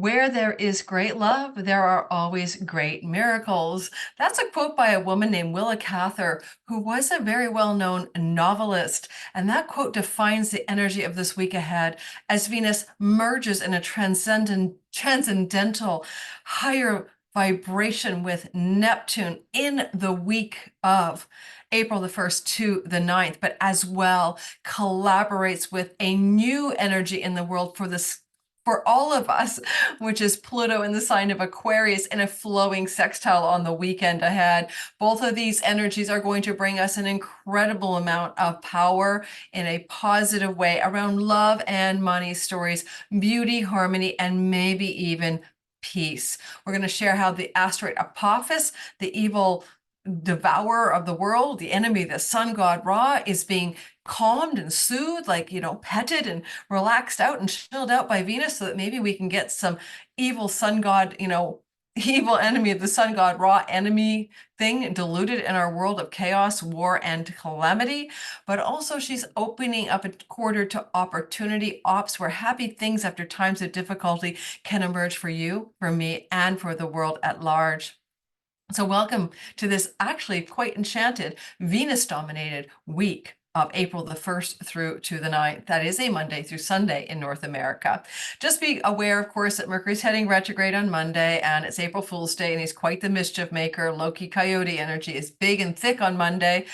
Where there is great love, there are always great miracles. That's a quote by a woman named Willa Cather, who was a very well-known novelist. And that quote defines the energy of this week ahead as Venus merges in a transcendental, higher vibration with Neptune in the week of April the 1st to the 9th, but as well collaborates with a new energy in the world for all of us, which is Pluto in the sign of Aquarius in a flowing sextile on the weekend ahead. Both of these energies are going to bring us an incredible amount of power in a positive way around love and money stories, beauty, harmony, and maybe even peace. We're going to share how the asteroid Apophis, the evil devourer of the world, the enemy, the sun god Ra, is being calmed and soothed, like, petted and relaxed out and chilled out by Venus, so that maybe we can get some evil sun god, evil enemy of the sun god Ra enemy thing diluted in our world of chaos, war, and calamity. But also she's opening up a quarter to opportunity ops, where happy things after times of difficulty can emerge for you, for me, and for the world at large. So welcome to this actually quite enchanted Venus-dominated week of April the 1st through to the 9th. That is a Monday through Sunday in North America. Just be aware, of course, that Mercury's heading retrograde on Monday, and it's April Fool's Day, and he's quite the mischief maker. Loki Coyote energy is big and thick on Monday.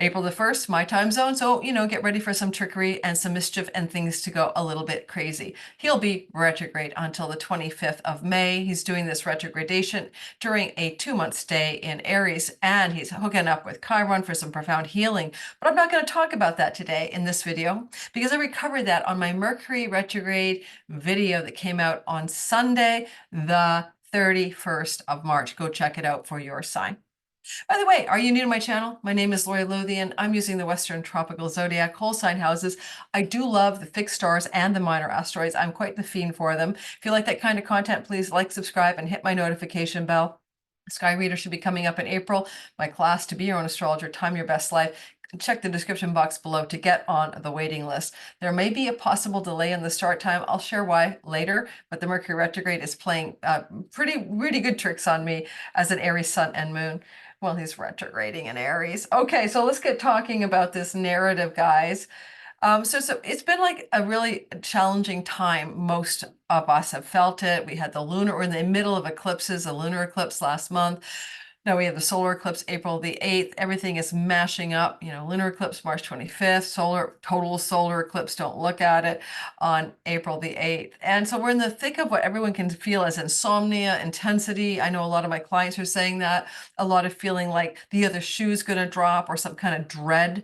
April the 1st, my time zone. So, get ready for some trickery and some mischief and things to go a little bit crazy. He'll be retrograde until the 25th of May. He's doing this retrogradation during a 2-month stay in Aries, and he's hooking up with Chiron for some profound healing. But I'm not going to talk about that today in this video, because I covered that on my Mercury retrograde video that came out on Sunday, the 31st of March. Go check it out for your sign. By the way, are you new to my channel? My name is Lori Lothian. I'm using the Western Tropical Zodiac whole sign houses. I do love the fixed stars and the minor asteroids. I'm quite the fiend for them. If you like that kind of content, please like, subscribe, and hit my notification bell. Sky Reader should be coming up in April. My class, To Be Your Own Astrologer, Time Your Best Life. Check the description box below to get on the waiting list. There may be a possible delay in the start time. I'll share why later, but the Mercury retrograde is playing really good tricks on me as an Aries sun and moon. Well, he's retrograding in Aries. Okay, so let's get talking about this narrative, guys. So it's been like a really challenging time. Most of us have felt it. We had we're in the middle of eclipses, a lunar eclipse last month. Now we have the solar eclipse April the 8th. Everything is mashing up. Lunar eclipse March 25th, total solar eclipse, don't look at it, on April the 8th. And so we're in the thick of what everyone can feel as insomnia, intensity. I know a lot of my clients are saying that, a lot of feeling like the other shoe's going to drop or some kind of dread.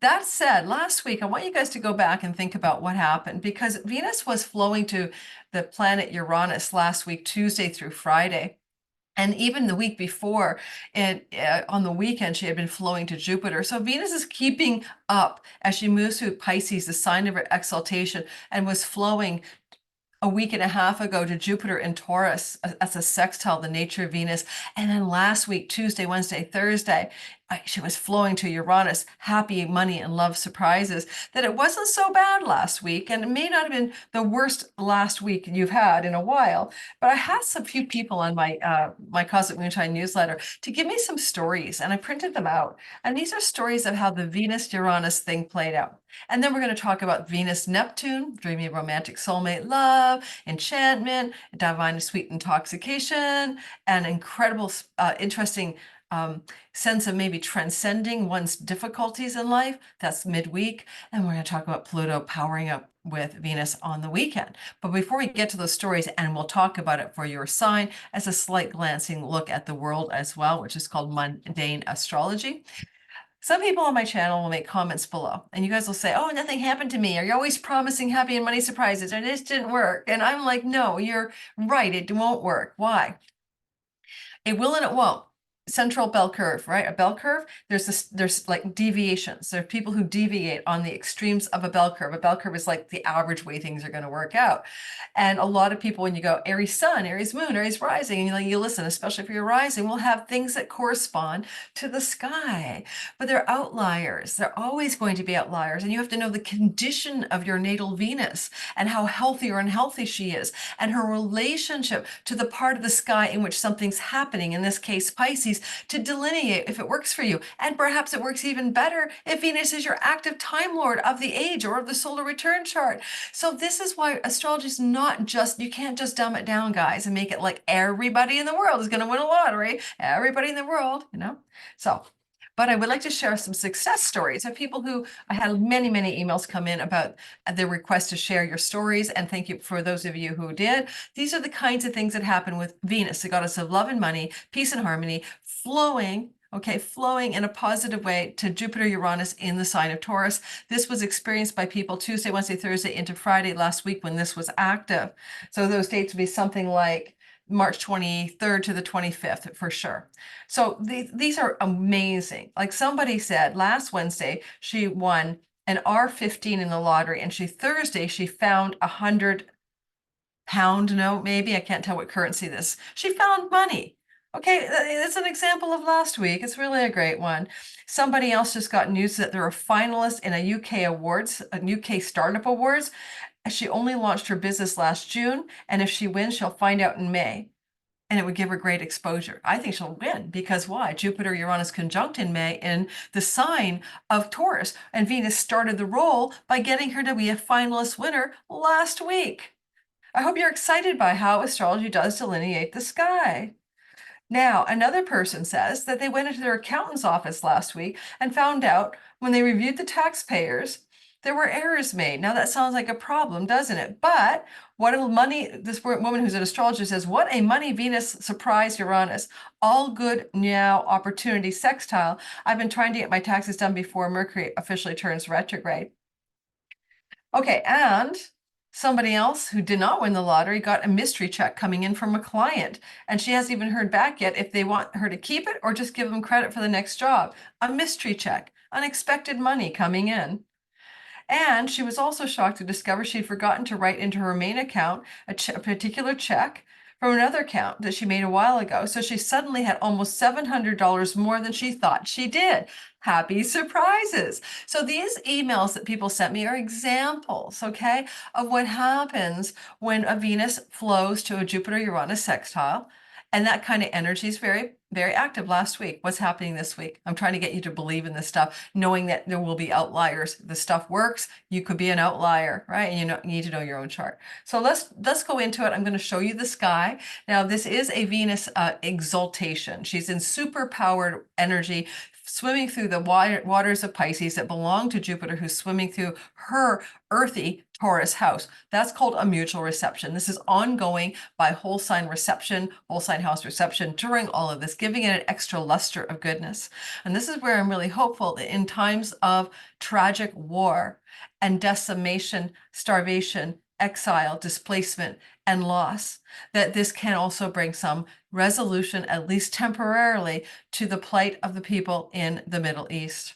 That said, last week, I want you guys to go back and think about what happened, because Venus was flowing to the planet Uranus last week, Tuesday through Friday. And even the week before, on the weekend, she had been flowing to Jupiter. So Venus is keeping up as she moves through Pisces, the sign of her exaltation, and was flowing a week and a half ago to Jupiter in Taurus as a sextile, the nature of Venus. And then last week, Tuesday, Wednesday, Thursday, she was flowing to Uranus, happy money and love surprises. That it wasn't so bad last week, and it may not have been the worst last week you've had in a while. But I had some few people on my Cosmic Moonshine newsletter to give me some stories, and I printed them out. And these are stories of how the Venus-Uranus thing played out. And then we're going to talk about Venus-Neptune, dreamy romantic soulmate love, enchantment, divine sweet intoxication, and incredible, interesting sense of maybe transcending one's difficulties in life. That's midweek. And we're going to talk about Pluto powering up with Venus on the weekend. But before we get to those stories, and we'll talk about it for your sign as a slight glancing look at the world as well, which is called mundane astrology. Some people on my channel will make comments below, and you guys will say, oh, nothing happened to me, or you're always promising happy and money surprises, or this didn't work. And I'm like, no, you're right, it won't work. Why? It will and it won't. central bell curve, right? A bell curve, there's like deviations. There are people who deviate on the extremes of a bell curve. A bell curve is like the average way things are going to work out. And a lot of people, when you go Aries sun, Aries moon, Aries rising, and you listen, especially for your rising, will have things that correspond to the sky, but they're outliers. They're always going to be outliers. And you have to know the condition of your natal Venus and how healthy or unhealthy she is, and her relationship to the part of the sky in which something's happening, in this case, Pisces, to delineate if it works for you. And perhaps it works even better if Venus is your active Time Lord of the age or of the solar return chart. So this is why astrology is not just, you can't just dumb it down, guys, and make it like everybody in the world is going to win a lottery. Everybody in the world, So, but I would like to share some success stories of people who I had many, many emails come in about the request to share your stories. And thank you for those of you who did. These are the kinds of things that happen with Venus, the goddess of love and money, peace and harmony, flowing in a positive way to Jupiter, Uranus in the sign of Taurus. This was experienced by people Tuesday, Wednesday, Thursday into Friday last week when this was active. So those dates would be something like March 23rd to the 25th for sure. So these are amazing. Like somebody said last Wednesday, she won an R15 in the lottery, and Thursday she found £100 note, maybe, I can't tell what currency this. She found money. Okay, it's an example of last week. It's really a great one. Somebody else just got news that they're a finalist in a UK awards, a UK startup awards. She only launched her business last June, and if she wins, she'll find out in May. And it would give her great exposure. I think she'll win because why? Jupiter, Uranus conjunct in May in the sign of Taurus. And Venus started the role by getting her to be a finalist winner last week. I hope you're excited by how astrology does delineate the sky. Now, another person says that they went into their accountant's office last week and found out when they reviewed the taxpayers, there were errors made. Now that sounds like a problem, doesn't it? But this woman who's an astrologer says, what a money Venus surprise Uranus. All good now opportunity sextile. I've been trying to get my taxes done before Mercury officially turns retrograde. Okay, and somebody else who did not win the lottery got a mystery check coming in from a client, and she hasn't even heard back yet if they want her to keep it or just give them credit for the next job. A mystery check, unexpected money coming in. And she was also shocked to discover she'd forgotten to write into her main account a particular check from another account that she made a while ago. So she suddenly had almost $700 more than she thought she did. Happy surprises. So these emails that people sent me are examples, okay, of what happens when a Venus flows to a Jupiter-Uranus sextile. And that kind of energy is very, very active last week. What's happening this week? I'm trying to get you to believe in this stuff, knowing that there will be outliers. The stuff works. You could be an outlier, right? And you need to know your own chart. So let's go into it. I'm going to show you the sky. Now, this is a Venus exaltation. She's in superpowered energy, swimming through the waters of Pisces that belong to Jupiter, who's swimming through her earthy Taurus house. That's called a mutual reception. This is ongoing by whole sign reception, whole sign house reception during all of this, giving it an extra luster of goodness. And this is where I'm really hopeful that in times of tragic war and decimation, starvation, exile, displacement, and loss, that this can also bring some resolution, at least temporarily, to the plight of the people in the Middle East.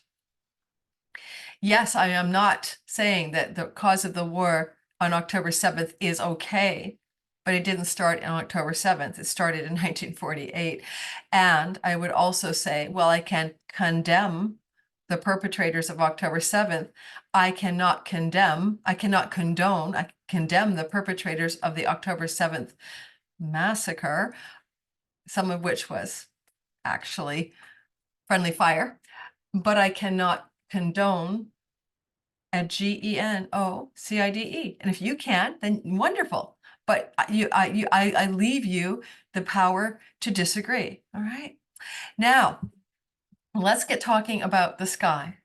Yes, I am not saying that the cause of the war on October 7th is okay, but it didn't start on October 7th. It started in 1948. And I would also say, well, I can condemn the perpetrators of October 7th. I cannot condone, I condemn the perpetrators of the October 7th massacre, some of which was actually friendly fire, but I cannot condone a GENOCIDE. And if you can, then wonderful. But I leave you the power to disagree. All right. Now, let's get talking about the sky.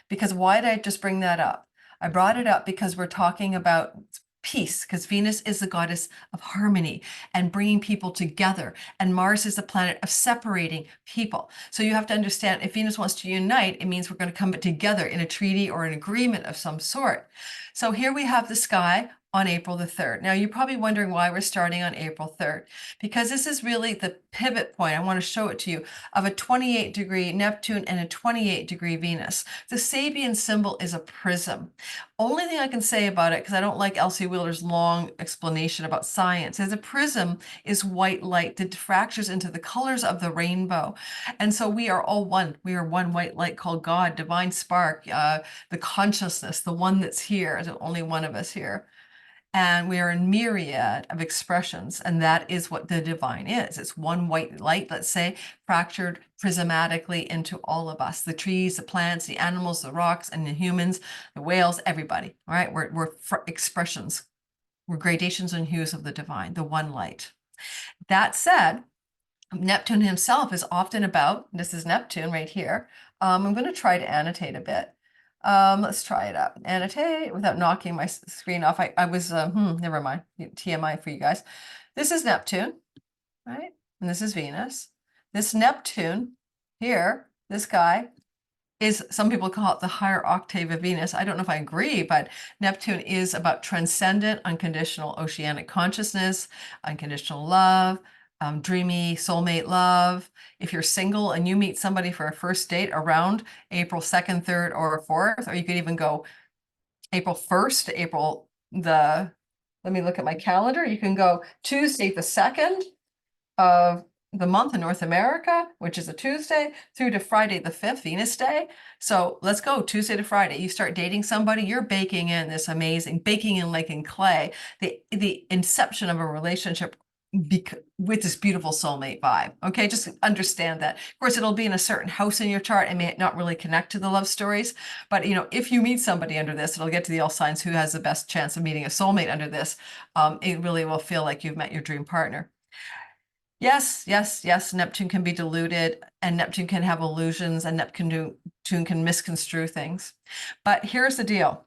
Because why did I just bring that up? I brought it up because we're talking about peace, because Venus is the goddess of harmony and bringing people together, and Mars is the planet of separating people. So you have to understand, if Venus wants to unite, it means we're going to come together in a treaty or an agreement of some sort. So here we have the sky on April the 3rd. Now, you're probably wondering why we're starting on April 3rd, because this is really the pivot point. I want to show it to you of a 28-degree Neptune and a 28-degree Venus. The Sabian symbol is a prism. Only thing I can say about it, because I don't like Elsie Wheeler's long explanation about science, is a prism is white light that diffracts into the colors of the rainbow. And so we are all one. We are one white light called God, divine spark, the consciousness, the one that's here, the only one of us here. And we are a myriad of expressions, and that is what the divine is. It's one white light, let's say, fractured prismatically into all of us, the trees, the plants, the animals, the rocks, and the humans, the whales, everybody, all right? We're expressions. We're gradations and hues of the divine, the one light. That said, Neptune himself is often about, this is Neptune right here. I'm going to try to annotate a bit. Let's try it out. Annotate without knocking my screen off. I was, never mind, TMI for you guys. This is Neptune, right? And this is Venus. This Neptune here, this guy, is, some people call it the higher octave of Venus. I don't know if I agree, but Neptune is about transcendent, unconditional oceanic consciousness, unconditional love, dreamy soulmate love. If you're single and you meet somebody for a first date around April 2nd, 3rd, or 4th, or you could even go April 1st to April let me look at my calendar. You can go Tuesday the 2nd of the month in North America, which is a Tuesday, through to Friday the 5th, Venus Day. So let's go Tuesday to Friday. You start dating somebody, you're baking in this amazing, baking in like in clay, the inception of a relationship with this beautiful soulmate vibe. Okay, just understand that. Of course, it'll be in a certain house in your chart and may not really connect to the love stories. But if you meet somebody under this, it'll get to the all signs who has the best chance of meeting a soulmate under this. It really will feel like you've met your dream partner. Yes, yes, yes, Neptune can be diluted, and Neptune can have illusions, and Neptune can misconstrue things. But here's the deal.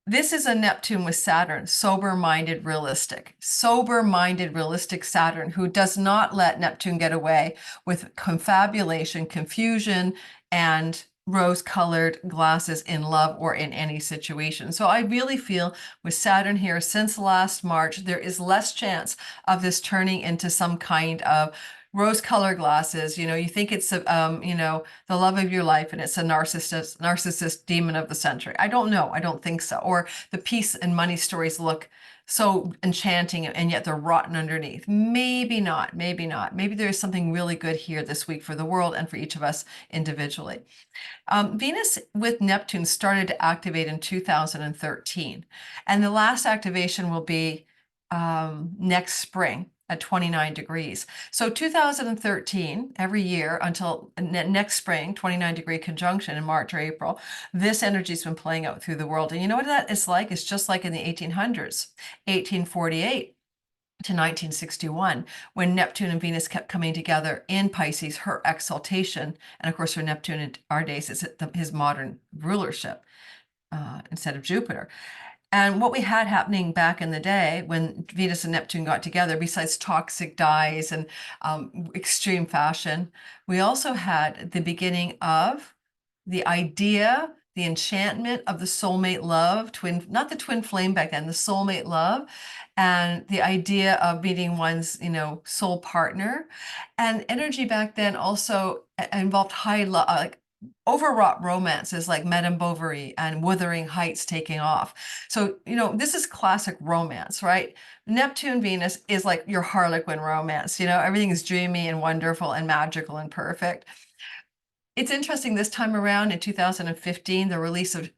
This is a Neptune with Saturn, sober-minded, realistic Saturn, who does not let Neptune get away with confabulation, confusion, and rose-colored glasses in love or in any situation. So I really feel with Saturn here, since last March, there is less chance of this turning into some kind of rose-colored glasses. You think it's the love of your life, and it's a narcissist demon of the century. I don't know. I don't think so. Or the peace and money stories look so enchanting, and yet they're rotten underneath. Maybe not. Maybe not. Maybe there's something really good here this week for the world and for each of us individually. Venus with Neptune started to activate in 2013, and the last activation will be next spring at 29 degrees. So 2013, every year until next spring, 29-degree conjunction in March or April, this energy's been playing out through the world. And you know what that is like? It's just like in the 1800s, 1848 to 1961, when Neptune and Venus kept coming together in Pisces, her exaltation. And of course, for Neptune in our days, it's his modern rulership instead of Jupiter. And what we had happening back in the day when Venus and Neptune got together, besides toxic dyes and extreme fashion, we also had the beginning of the idea, the enchantment of the soulmate love, not the twin flame back then, the soulmate love, and the idea of meeting one's, soul partner. And energy back then also involved high love, like overwrought romances like Madame Bovary and Wuthering Heights taking off. So, this is classic romance, right? Neptune Venus is like your Harlequin romance. Everything is dreamy and wonderful and magical and perfect. It's interesting this time around in 2015, the release of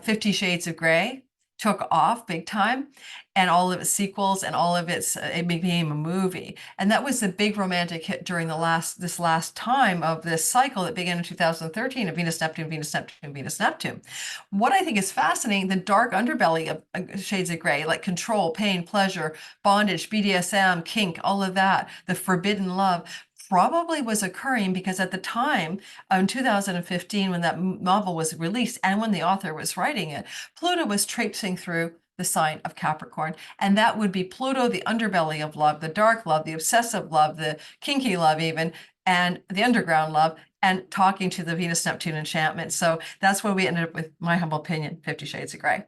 50 Shades of Grey took off big time, and all of its sequels and all of it became a movie. And that was the big romantic hit during this last time of this cycle that began in 2013 of Venus, Neptune, Venus, Neptune, Venus, Neptune. What I think is fascinating, the dark underbelly of Shades of Grey, like control, pain, pleasure, bondage, BDSM, kink, all of that, the forbidden love, probably was occurring because at the time in 2015, when that novel was released and when the author was writing it, Pluto was traipsing through the sign of Capricorn. And that would be Pluto, the underbelly of love, the dark love, the obsessive love, the kinky love even, and the underground love. and talking to the Venus-Neptune enchantment. So that's where we ended up with, my humble opinion, 50 Shades of Grey.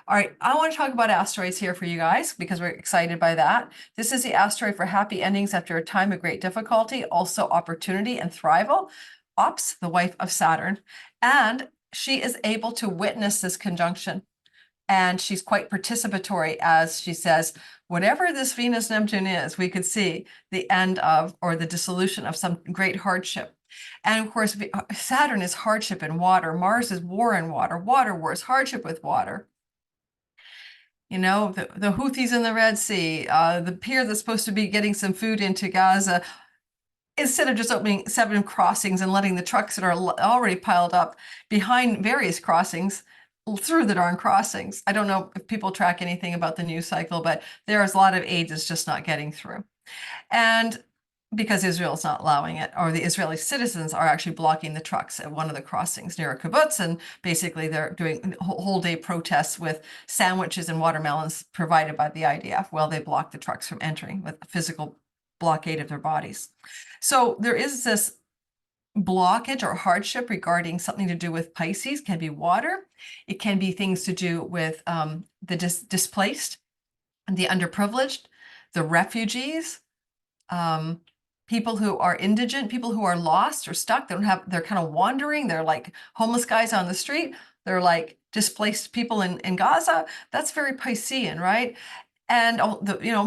All right, I want to talk about asteroids here for you guys because we're excited by that. This is the asteroid for happy endings after a time of great difficulty, also opportunity and thrival. Ops, the wife of Saturn, and she is able to witness this conjunction. And she's quite participatory, as she says, whatever this Venus Neptune is, we could see the end of or the dissolution of some great hardship. And of course, Saturn is hardship in water. Mars is war in water. Water wars, hardship with water. You know, the Houthis in the Red Sea, the pier that's supposed to be getting some food into Gaza, instead of just opening 7 crossings and letting the trucks that are already piled up behind various crossings through the darn crossings. I don't know if people track anything about the news cycle, but there's a lot of aid that's just not getting through. And because Israel's not allowing it, or the Israeli citizens are actually blocking the trucks at one of the crossings near a kibbutz, and basically they're doing whole day protests with sandwiches and watermelons provided by the IDF while they block the trucks from entering with a physical blockade of their bodies. So there is this blockage or hardship regarding something to do with Pisces. Can be water. It can be things to do with the displaced, the underprivileged, the refugees, people who are indigent, people who are lost or stuck. They're kind of wandering. They're like homeless guys on the street. They're like displaced people in Gaza. That's very Piscean, right? And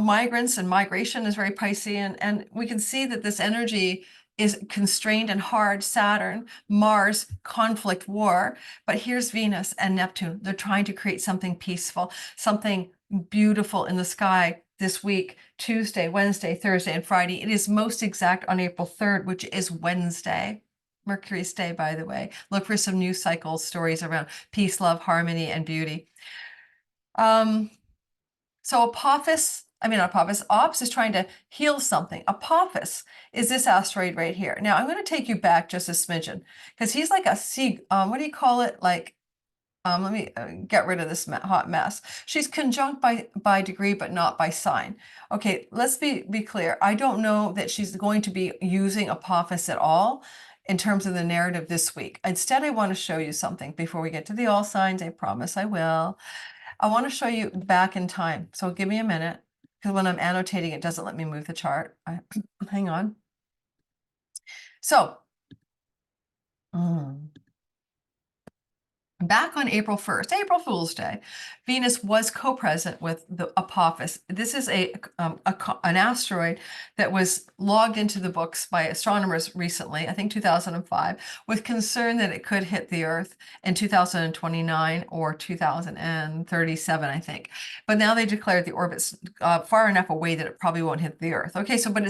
migrants and migration is very Piscean. And we can see that this energy is constrained and hard. Saturn, Mars, conflict, war. But here's Venus and Neptune. They're trying to create something peaceful, something beautiful in the sky this week, Tuesday, Wednesday, Thursday, and Friday. It is most exact on April 3rd, which is Wednesday. Mercury's day, by the way. Look for some news cycle stories around peace, love, harmony, and beauty. So Apophis, Ops is trying to heal something. Apophis is this asteroid right here. Now I'm going to take you back just a smidgen because he's like a sea, what do you call it? Like, let me get rid of this hot mess. She's conjunct by degree, but not by sign. Okay, let's be clear. I don't know that she's going to be using Apophis at all in terms of the narrative this week. Instead, I want to show you something before we get to the all signs. I promise I will. I want to show you back in time. So give me a minute, because when I'm annotating, it doesn't let me move the chart. Hang on. So, back on April 1st, April Fool's Day, Venus was co-present with the Apophis. This is an asteroid that was logged into the books by astronomers recently, I think 2005, with concern that it could hit the Earth in 2029 or 2037, I think. But now they declared the orbit's far enough away that it probably won't hit the Earth. Okay, so but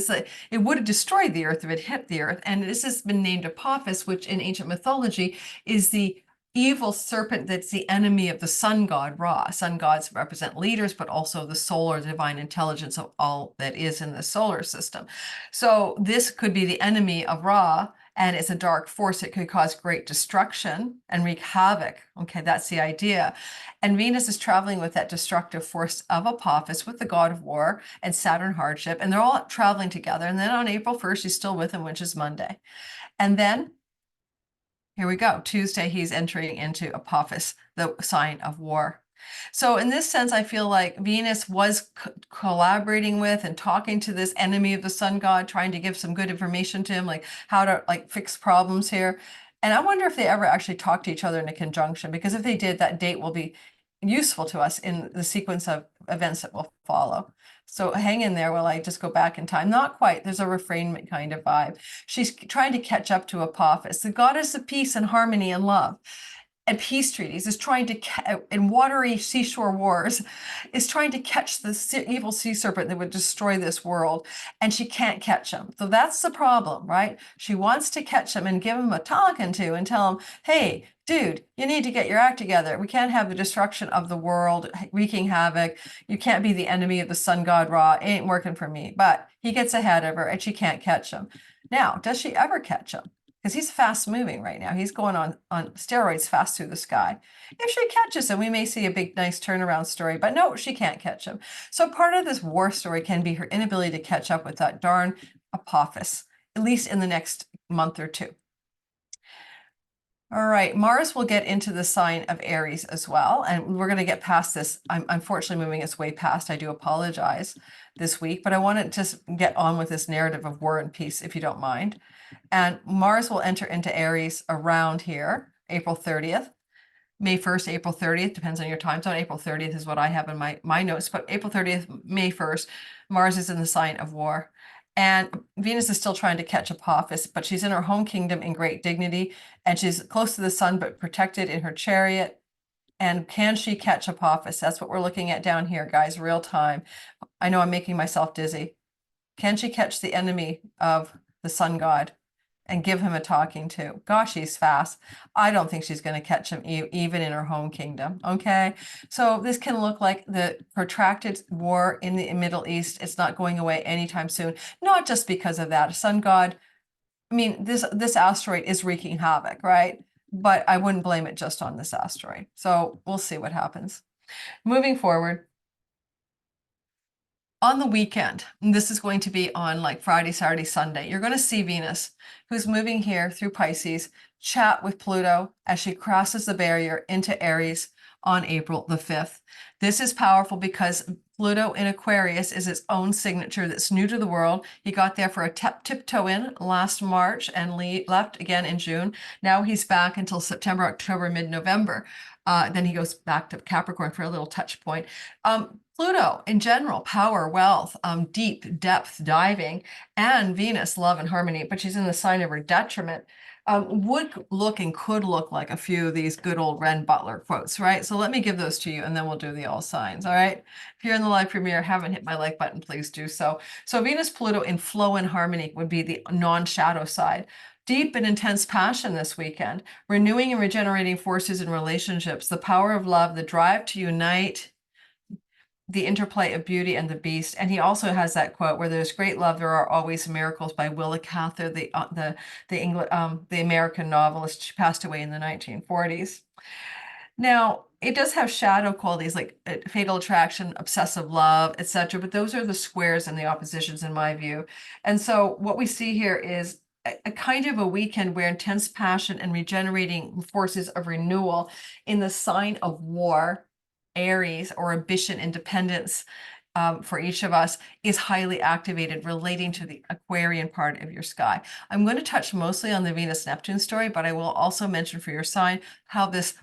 it would have destroyed the Earth if it hit the Earth, and this has been named Apophis, which in ancient mythology is the evil serpent that's the enemy of the sun god Ra. Sun gods represent leaders, but also the solar divine intelligence of all that is in the solar system. So this could be the enemy of Ra, and it's a dark force. It could cause great destruction and wreak havoc. Okay, that's the idea. And Venus is traveling with that destructive force of Apophis with the god of war and Saturn hardship, and they're all traveling together. And then on April 1st, she's still with him, which is Monday. And then here we go. Tuesday, he's entering into Apophis, the sign of war. So in this sense, I feel like Venus was collaborating with and talking to this enemy of the sun god, trying to give some good information to him, like how to fix problems here. And I wonder if they ever actually talked to each other in a conjunction, because if they did, that date will be useful to us in the sequence of events that will follow. So hang in there while I just go back in time. Not quite. There's a refrainment kind of vibe. She's trying to catch up to Apophis, the goddess of peace and harmony and love and peace treaties, is trying to, in watery seashore wars, is trying to catch the evil sea serpent that would destroy this world, and she can't catch him. So that's the problem, right? She wants to catch him and give him a talking to and tell him, hey, dude, you need to get your act together. We can't have the destruction of the world, wreaking havoc. You can't be the enemy of the sun god Ra. It ain't working for me. But he gets ahead of her and she can't catch him. Now, does she ever catch him? Because he's fast moving right now. He's going on steroids fast through the sky. If she catches him, we may see a big, nice turnaround story. But no, she can't catch him. So part of this war story can be her inability to catch up with that darn Apophis, at least in the next month or two. All right, Mars will get into the sign of Aries as well, and we're going to get past this. I'm unfortunately moving us way past. I do apologize this week, but I want to just get on with this narrative of war and peace, if you don't mind. And Mars will enter into Aries around here, April 30th. May 1st, April 30th, depends on your time zone. April 30th is what I have in my notes, but April 30th, May 1st, Mars is in the sign of war. And Venus is still trying to catch Apophis, but she's in her home kingdom in great dignity, and she's close to the sun, but protected in her chariot. And can she catch Apophis? That's what we're looking at down here, guys, real time. I know I'm making myself dizzy. Can she catch the enemy of the sun god and give him a talking to? Gosh, she's fast. I don't think she's going to catch him even in her home kingdom. Okay, so this can look like the protracted war in the Middle East. It's not going away anytime soon. Not just because of that. Sun god, I mean, this asteroid is wreaking havoc, right? But I wouldn't blame it just on this asteroid. So we'll see what happens. Moving forward, on the weekend, and this is going to be on like Friday, Saturday, Sunday, you're going to see Venus, who's moving here through Pisces, chat with Pluto as she crosses the barrier into Aries on April the 5th. This is powerful because Pluto in Aquarius is its own signature that's new to the world. He got there for a tiptoe in last March and left again in June. Now he's back until September, October, mid-November. Then he goes back to Capricorn for a little touch point. Pluto in general, power, wealth, deep depth diving, and Venus, love and harmony, but she's in the sign of her detriment, would look and could look like a few of these good old Renn Butler quotes, right? So let me give those to you and then we'll do the all signs, all right? If you're in the live premiere, haven't hit my like button, please do so. So Venus, Pluto in flow and harmony would be the non-shadow side. Deep and intense passion this weekend, renewing and regenerating forces in relationships, the power of love, the drive to unite, the interplay of beauty and the beast. And he also has that quote, where there's great love, there are always miracles, by Willa Cather, the American novelist. She passed away in the 1940s. Now, it does have shadow qualities like fatal attraction, obsessive love, etc. But those are the squares and the oppositions in my view. And so what we see here is a kind of a weekend where intense passion and regenerating forces of renewal in the sign of war, Aries, or ambition, independence, for each of us is highly activated, relating to the Aquarian part of your sky. I'm going to touch mostly on the Venus-Neptune story, but I will also mention for your sign how this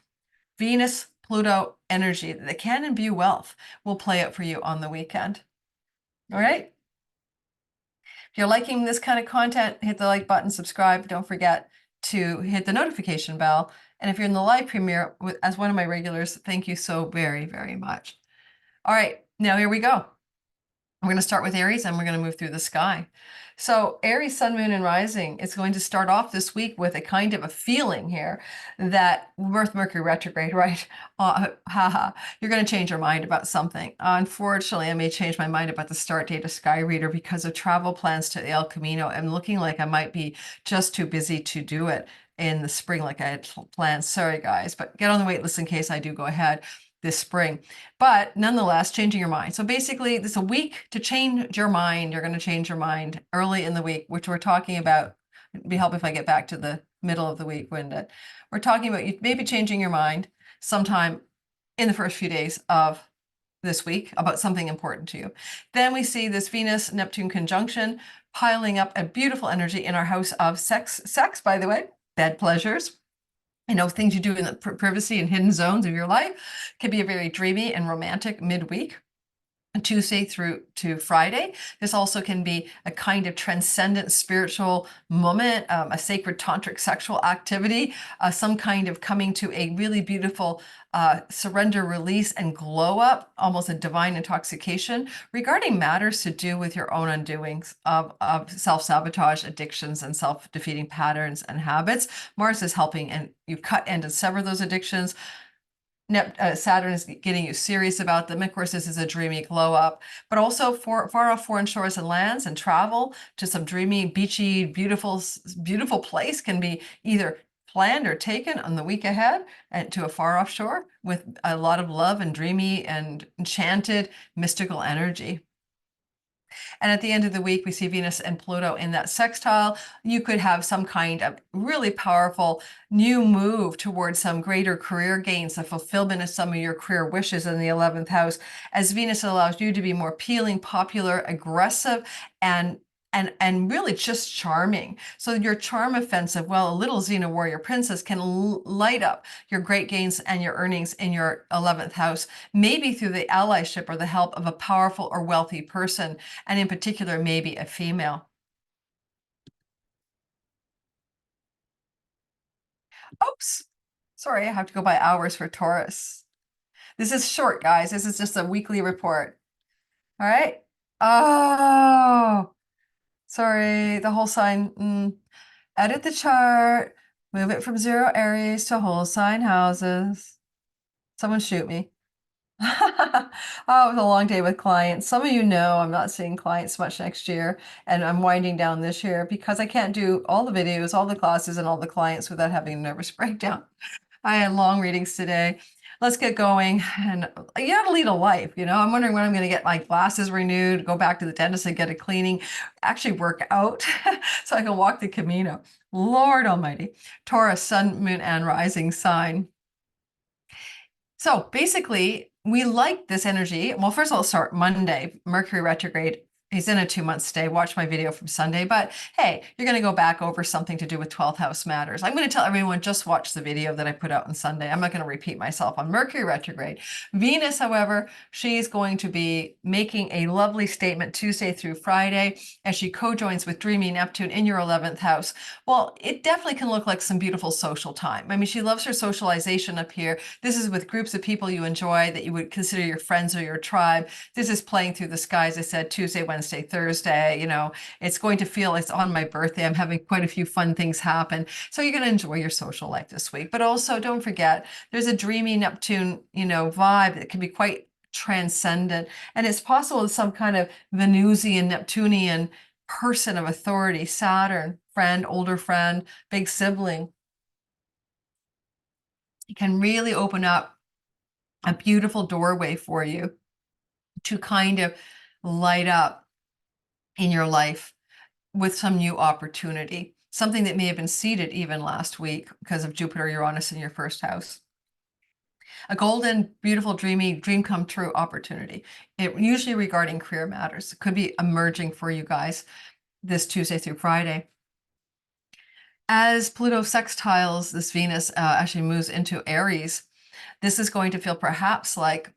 Venus-Pluto energy that can imbue wealth will play out for you on the weekend. All right. If you're liking this kind of content, hit the like button, subscribe. Don't forget to hit the notification bell. And if you're in the live premiere as one of my regulars, thank you so very, very much. All right, now here we go. We're going to start with Aries and we're going to move through the sky. So Aries, sun, moon, and rising is going to start off this week with a kind of a feeling here that Mercury retrograde, right? You're going to change your mind about something. Unfortunately, I may change my mind about the start date of Sky Reader because of travel plans to El Camino. I'm looking like I might be just too busy to do it in the spring like I had planned. Sorry, guys, but get on the wait list in case I do go ahead this spring. But nonetheless, changing your mind. So basically, this is a week to change your mind. You're going to change your mind early in the week, which we're talking about. It'd be helpful if I get back to the middle of the week, wouldn't it? We're talking about you maybe changing your mind sometime in the first few days of this week about something important to you. Then we see this Venus-Neptune conjunction piling up a beautiful energy in our house of sex, by the way, bed pleasures. You know, things you do in the privacy and hidden zones of your life. Can be a very dreamy and romantic midweek, Tuesday through to Friday. This also can be a kind of transcendent spiritual moment, a sacred tantric sexual activity, some kind of coming to a really beautiful surrender, release, and glow up, almost a divine intoxication regarding matters to do with your own undoings of self-sabotage, addictions, and self-defeating patterns and habits. Mars is helping, and you cut and sever those addictions. Saturn is getting you serious about them. Of course, this is a dreamy glow up, but also far off foreign shores and lands, and travel to some dreamy, beachy, beautiful place can be either planned or taken on the week ahead and to a far off shore with a lot of love and dreamy and enchanted mystical energy. And at the end of the week, we see Venus and Pluto in that sextile. You could have some kind of really powerful new move towards some greater career gains, the fulfillment of some of your career wishes in the 11th house, as Venus allows you to be more appealing, popular, aggressive, and really just charming. So your charm offensive, well, a little Xena warrior princess can light up your great gains and your earnings in your 11th house, maybe through the allyship or the help of a powerful or wealthy person, and in particular, maybe a female. Oops, sorry, I have to go by hours for Taurus. This is short, guys. This is just a weekly report. All right. Oh, sorry, the whole sign. Edit the chart, move it from 0 Aries to whole sign houses. Someone shoot me. Oh, it was a long day with clients. Some of you know I'm not seeing clients much next year, and I'm winding down this year because I can't do all the videos, all the classes, and all the clients without having a nervous breakdown. I had long readings today. Let's get going. And you gotta lead a life, you know. I'm wondering when I'm gonna get my glasses renewed, go back to the dentist and get a cleaning, actually work out so I can walk the Camino. Lord Almighty. Taurus, sun, moon, and rising sign. So basically, we like this energy. Well, first of all, start Monday, Mercury retrograde. He's in a 2-month stay. Watch my video from Sunday. But hey, you're going to go back over something to do with 12th house matters. I'm going to tell everyone, just watch the video that I put out on Sunday. I'm not going to repeat myself on Mercury retrograde. Venus, however, she's going to be making a lovely statement Tuesday through Friday as she co-joins with dreamy Neptune in your 11th house. Well, it definitely can look like some beautiful social time. I mean, she loves her socialization up here. This is with groups of people you enjoy that you would consider your friends or your tribe. This is playing through the sky, as I said, Tuesday, Wednesday, Thursday. You know, it's going to feel it's on my birthday. I'm having quite a few fun things happen. So you're going to enjoy your social life this week. But also don't forget, there's a dreamy Neptune, you know, vibe that can be quite transcendent. And it's possible that some kind of Venusian, Neptunian person of authority, Saturn, friend, older friend, big sibling, can really open up a beautiful doorway for you to kind of light up in your life with some new opportunity, something that may have been seeded even last week because of Jupiter, Uranus in your first house. A golden, beautiful, dreamy, dream come true opportunity. It usually regarding career matters. It could be emerging for you guys this Tuesday through Friday. As Pluto sextiles this Venus actually moves into Aries, this is going to feel perhaps like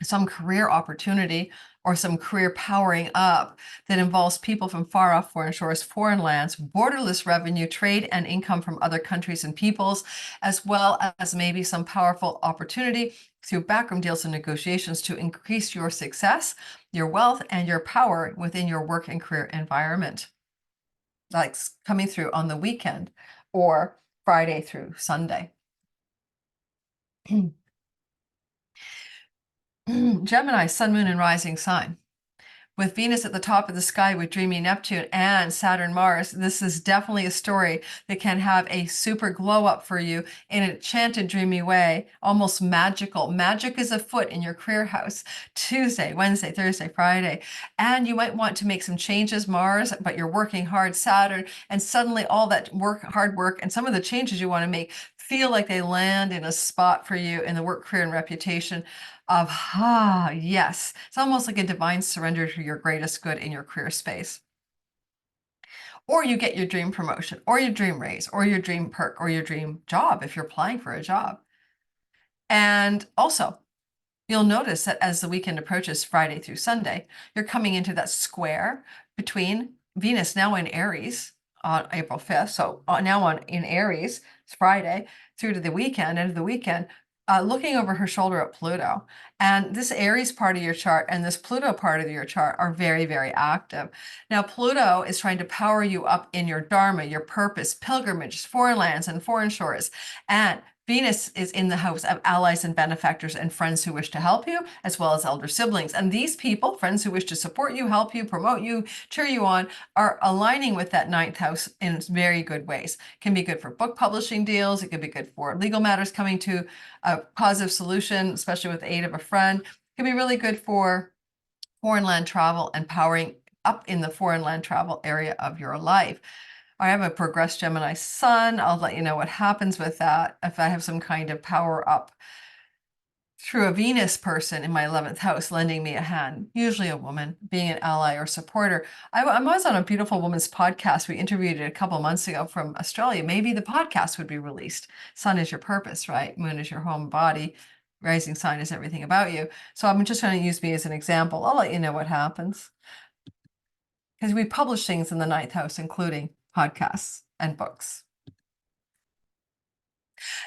some career opportunity or some career powering up that involves people from far off foreign shores, foreign lands, borderless revenue, trade, and income from other countries and peoples, as well as maybe some powerful opportunity through backroom deals and negotiations to increase your success, your wealth, and your power within your work and career environment. Like coming through on the weekend or Friday through Sunday. Gemini, sun, moon, and rising sign. With Venus at the top of the sky with dreamy Neptune and Saturn, Mars, this is definitely a story that can have a super glow up for you in an enchanted, dreamy way, almost magical. Magic is afoot in your career house, Tuesday, Wednesday, Thursday, Friday. And you might want to make some changes, Mars, but you're working hard, Saturn, and suddenly all that hard work, and some of the changes you want to make feel like they land in a spot for you in the work, career, and reputation of, yes, it's almost like a divine surrender to your greatest good in your career space. Or you get your dream promotion, or your dream raise, or your dream perk, or your dream job if you're applying for a job. And also, you'll notice that as the weekend approaches, Friday through Sunday, you're coming into that square between Venus now in Aries on April 5th. So now in Aries, it's Friday through to the weekend, end of the weekend, looking over her shoulder at Pluto. And this Aries part of your chart and this Pluto part of your chart are very, very active. Now, Pluto is trying to power you up in your dharma, your purpose, pilgrimages, foreign lands, and foreign shores. And Venus is in the house of allies and benefactors and friends who wish to help you, as well as elder siblings. And these people, friends who wish to support you, help you, promote you, cheer you on, are aligning with that 9th house in very good ways. It can be good for book publishing deals. It can be good for legal matters coming to a positive solution, especially with the aid of a friend. It can be really good for foreign land travel and powering up in the foreign land travel area of your life. I have a progressed Gemini sun. I'll let you know what happens with that if I have some kind of power up through a Venus person in my 11th house lending me a hand, usually a woman, being an ally or supporter. I was on a Beautiful Woman's podcast. We interviewed it a couple months ago from Australia. Maybe the podcast would be released. Sun is your purpose, right? Moon is your home body. Rising sign is everything about you. So I'm just going to use me as an example. I'll let you know what happens. Because we publish things in the 9th house, including podcasts and books.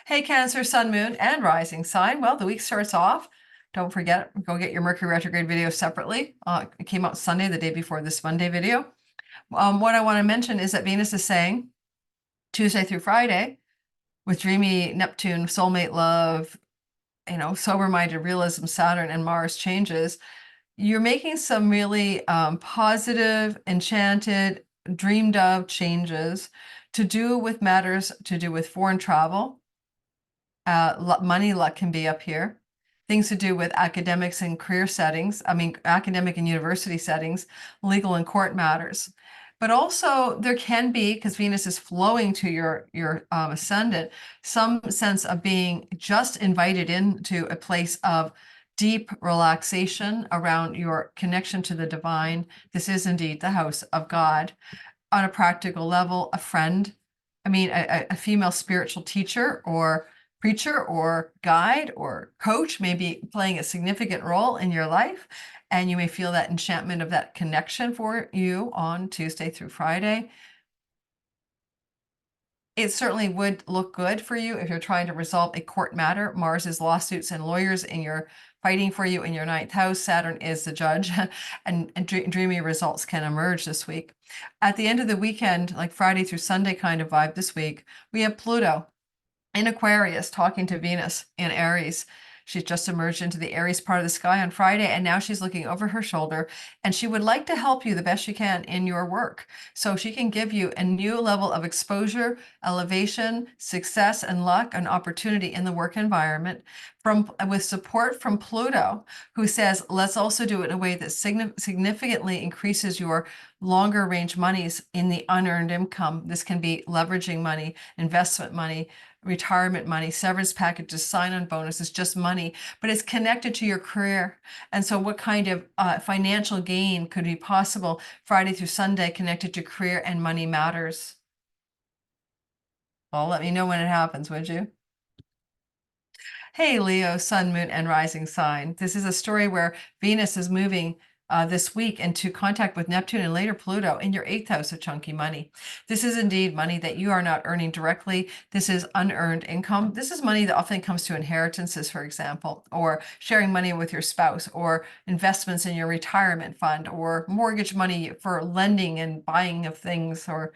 Hey, Cancer, Sun, Moon, and Rising sign. Well, the week starts off. Don't forget, go get your Mercury retrograde video separately. It came out Sunday, the day before this Monday video. What I want to mention is that Venus is saying Tuesday through Friday with dreamy Neptune, soulmate love, sober-minded realism, Saturn, and Mars changes. You're making some really positive, enchanted, dreamed of changes to do with matters to do with foreign travel. Money luck can be up here. Things to do with academics and career settings. I mean, academic and university settings, legal and court matters. But also there can be, because Venus is flowing to your ascendant, some sense of being just invited into a place of deep relaxation around your connection to the divine. This is indeed the house of God. On a practical level, a friend, a female spiritual teacher or preacher or guide or coach may be playing a significant role in your life, and you may feel that enchantment of that connection for you on Tuesday through Friday. It certainly would look good for you if you're trying to resolve a court matter. Mars is lawsuits and lawyers, and you're fighting for you in your 9th house. Saturn is the judge, and dreamy results can emerge this week. At the end of the weekend, like Friday through Sunday kind of vibe this week, we have Pluto in Aquarius talking to Venus in Aries. She's just emerged into the Aries part of the sky on Friday, and now she's looking over her shoulder, and she would like to help you the best she can in your work. So she can give you a new level of exposure, elevation, success, and luck, and opportunity in the work environment with support from Pluto, who says, let's also do it in a way that significantly increases your longer range monies in the unearned income. This can be leveraging money, investment money, retirement money, severance packages, sign-on bonuses, just money, but it's connected to your career. And so what kind of financial gain could be possible Friday through Sunday connected to career and money matters? Well, let me know when it happens, would you? Hey, Leo, Sun, Moon, and Rising sign. This is a story where Venus is moving this week into contact with Neptune and later Pluto in your 8th house of chunky money. This is indeed money that you are not earning directly. This is unearned income. This is money that often comes to inheritances, for example, or sharing money with your spouse, or investments in your retirement fund, or mortgage money for lending and buying of things, or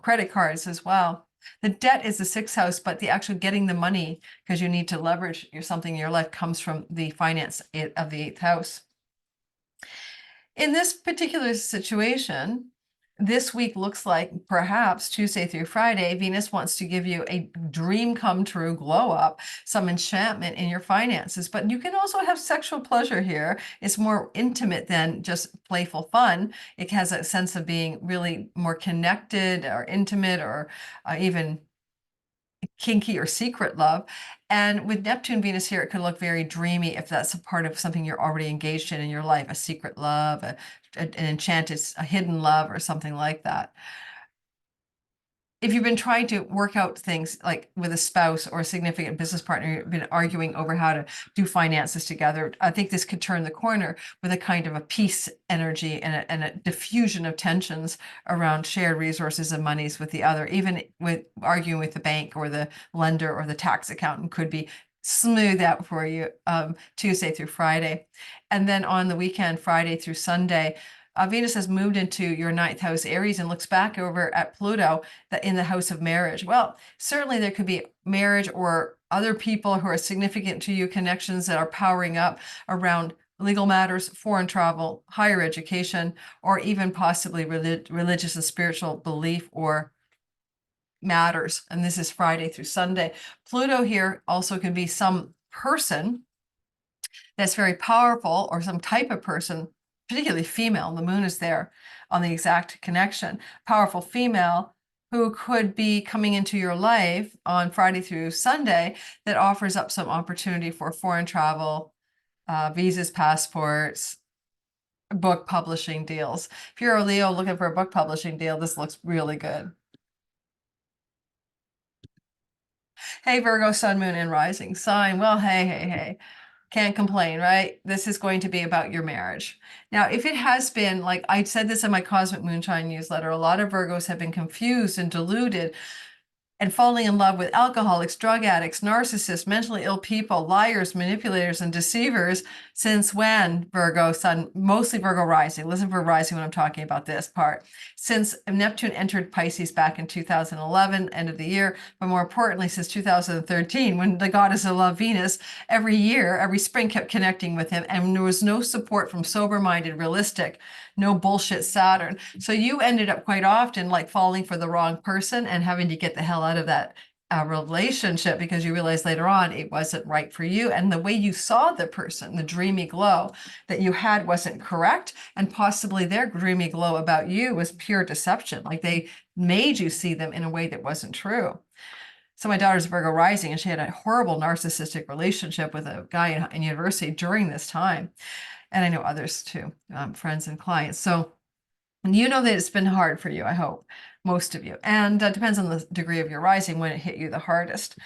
credit cards as well. The debt is the 6th house, but the actual getting the money, because you need to leverage something in your life, comes from the finance of the 8th house. In this particular situation, this week looks like perhaps Tuesday through Friday, Venus wants to give you a dream come true, glow up, some enchantment in your finances, but you can also have sexual pleasure here. It's more intimate than just playful fun. It has a sense of being really more connected or intimate, or even kinky or secret love. And with Neptune, Venus here, it could look very dreamy if that's a part of something you're already engaged in your life, a secret love, an enchanted, a hidden love, or something like that. If you've been trying to work out things like with a spouse or a significant business partner, you've been arguing over how to do finances together, I think this could turn the corner with a kind of a peace energy and a diffusion of tensions around shared resources and monies with the other. Even with arguing with the bank or the lender or the tax accountant could be smooth out for you Tuesday through Friday. And then on the weekend, Friday through Sunday, Venus has moved into your 9th house, Aries, and looks back over at Pluto in the house of marriage. Well, certainly there could be marriage or other people who are significant to you, connections that are powering up around legal matters, foreign travel, higher education, or even possibly religious and spiritual belief or matters. And this is Friday through Sunday. Pluto here also can be some person that's very powerful, or some type of person particularly female, the moon is there on the exact connection, powerful female who could be coming into your life on Friday through Sunday that offers up some opportunity for foreign travel, visas, passports, book publishing deals. If you're a Leo looking for a book publishing deal, this looks really good. Hey, Virgo, sun, moon, and rising sign. Well, hey. Can't complain, right? This is going to be about your marriage. Now, if it has been, like I said this in my Cosmic Moonshine newsletter, a lot of Virgos have been confused and deluded and falling in love with alcoholics, drug addicts, narcissists, mentally ill people, liars, manipulators, and deceivers. Since when, Virgo sun, mostly Virgo rising, listen for rising when I'm talking about this part. Since Neptune entered Pisces back in 2011, end of the year, but more importantly, since 2013, when the goddess of love, Venus, every year, every spring kept connecting with him, and there was no support from sober-minded, realistic, no bullshit Saturn. So you ended up quite often like falling for the wrong person and having to get the hell out of that relationship because you realized later on it wasn't right for you. And the way you saw the person, the dreamy glow that you had wasn't correct. And possibly their dreamy glow about you was pure deception. Like they made you see them in a way that wasn't true. So my daughter's Virgo rising, and she had a horrible narcissistic relationship with a guy in university during this time. And I know others too, friends and clients. So you know that it's been hard for you, I hope, most of you. And depends on the degree of your rising when it hit you the hardest.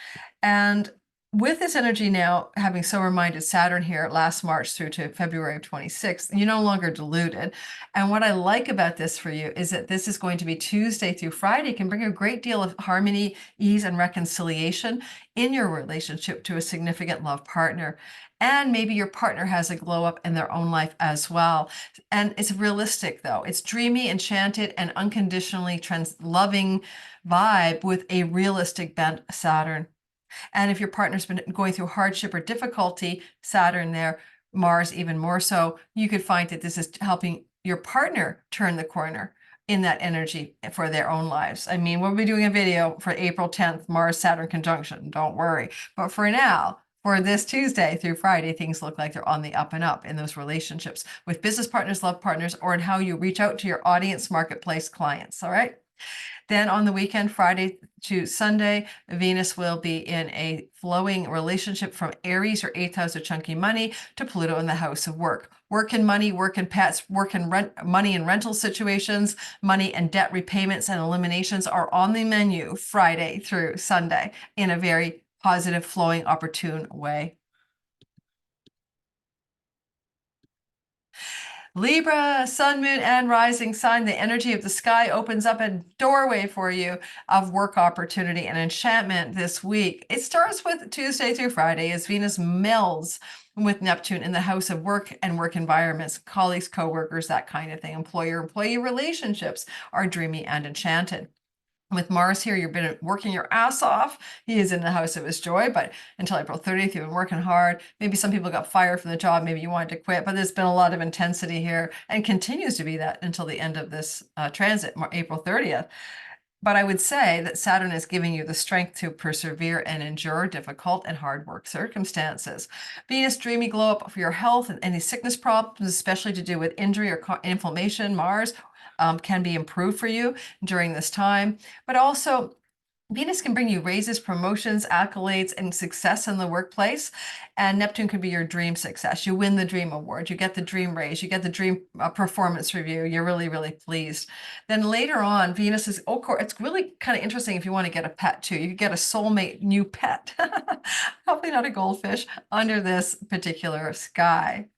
And with this energy now, having sober-minded Saturn here last March through to February of 26, you're no longer deluded. And what I like about this for you is that this is going to be Tuesday through Friday, can bring a great deal of harmony, ease, and reconciliation in your relationship to a significant love partner. And maybe your partner has a glow up in their own life as well. And it's realistic though. It's dreamy, enchanted, and unconditionally loving vibe with a realistic bent Saturn. And if your partner's been going through hardship or difficulty, Saturn there, Mars even more so, you could find that this is helping your partner turn the corner in that energy for their own lives. I mean, we'll be doing a video for April 10th, Mars Saturn conjunction, don't worry. But for now, for this Tuesday through Friday, things look like they're on the up and up in those relationships with business partners, love partners, or in how you reach out to your audience marketplace clients. All right. Then on the weekend, Friday to Sunday, Venus will be in a flowing relationship from Aries, or 8th house of chunky money, to Pluto in the house of work. Work and money, work and pets, work and rent, money and rental situations, money and debt repayments and eliminations are on the menu Friday through Sunday in a very positive, flowing, opportune way. Libra, sun, moon, and rising sign, the energy of the sky opens up a doorway for you of work opportunity and enchantment this week. It starts with Tuesday through Friday as Venus melds with Neptune in the house of work and work environments, colleagues, coworkers, that kind of thing. Employer-employee relationships are dreamy and enchanted. With Mars here, you've been working your ass off. He is in the house of his joy, but until April 30th, you've been working hard. Maybe some people got fired from the job. Maybe you wanted to quit, but there's been a lot of intensity here and continues to be that until the end of this transit, April 30th. But I would say that Saturn is giving you the strength to persevere and endure difficult and hard work circumstances. Venus, dreamy glow up for your health and any sickness problems, especially to do with injury or inflammation. Mars can be improved for you during this time, but also Venus can bring you raises, promotions, accolades, and success in the workplace. And Neptune could be your dream success. You win the dream award, you get the dream raise, you get the dream performance review. You're really, really pleased. Then later on, Venus is, it's really kind of interesting if you want to get a pet too. You could get a soulmate new pet, hopefully not a goldfish, under this particular sky.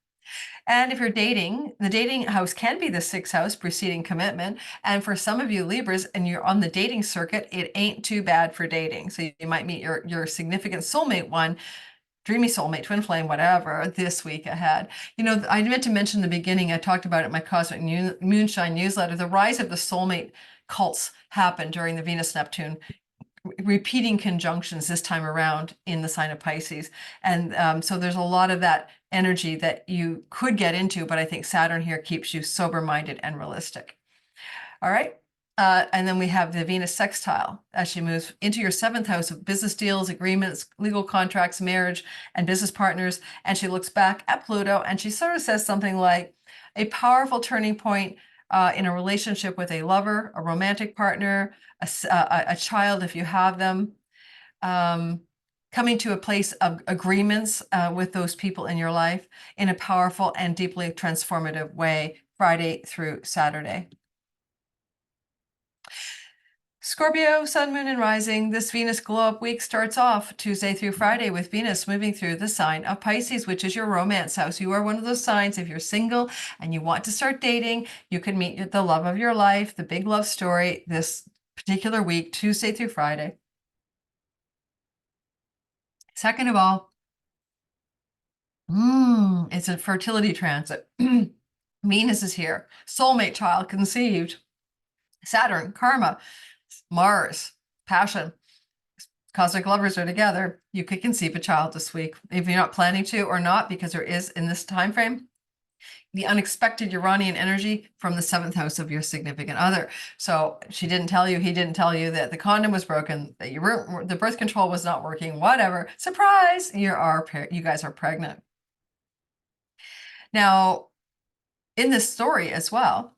And if you're dating, the dating house can be the 6th house, preceding commitment. And for some of you Libras, and you're on the dating circuit, it ain't too bad for dating. So you might meet your significant soulmate one, dreamy soulmate, twin flame, whatever, this week ahead. You know, I meant to mention in the beginning, I talked about it in my Cosmic Moonshine newsletter, the rise of the soulmate cults happened during the Venus-Neptune repeating conjunctions this time around in the sign of Pisces. And so there's a lot of that energy that you could get into, but I think Saturn here keeps you sober-minded and realistic. All right. And then we have the Venus sextile as she moves into your 7th house of business deals, agreements, legal contracts, marriage, and business partners. And she looks back at Pluto and she sort of says something like, a powerful turning point in a relationship with a lover, a romantic partner, a child if you have them, coming to a place of agreements with those people in your life in a powerful and deeply transformative way, Friday through Saturday. Scorpio, Sun, Moon, and Rising. This Venus glow-up week starts off Tuesday through Friday with Venus moving through the sign of Pisces, which is your romance house. You are one of those signs, if you're single and you want to start dating, you can meet the love of your life, the big love story, this particular week, Tuesday through Friday. Second of all, it's a fertility transit. Venus is here. Soulmate child conceived. Saturn, karma. Mars, passion. Cosmic lovers are together. You could conceive a child this week, if you're not planning to or not, because there is in this time frame the unexpected Uranian energy from the 7th house of your significant other. So she didn't tell you, he didn't tell you that the condom was broken, that you were, the birth control was not working, whatever. Surprise! You guys are pregnant. Now, in this story as well,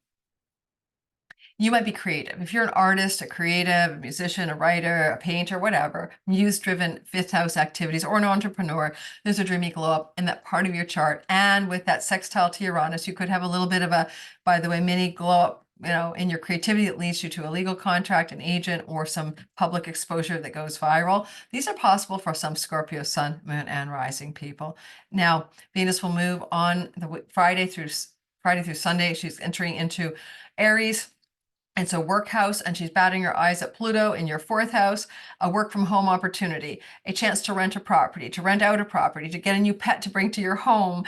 you might be creative. If you're an artist, a creative, a musician, a writer, a painter, whatever, muse-driven 5th house activities, or an entrepreneur, there's a dreamy glow up in that part of your chart. And with that sextile to Uranus, you could have a little bit of a, by the way, mini glow up, in your creativity that leads you to a legal contract, an agent, or some public exposure that goes viral. These are possible for some Scorpio, Sun, Moon, and Rising people. Now, Venus will move on the Friday through Sunday. She's entering into Aries. It's a work house, and she's batting her eyes at Pluto in your 4th house, a work from home opportunity, a chance to rent a property, to rent out a property, to get a new pet to bring to your home,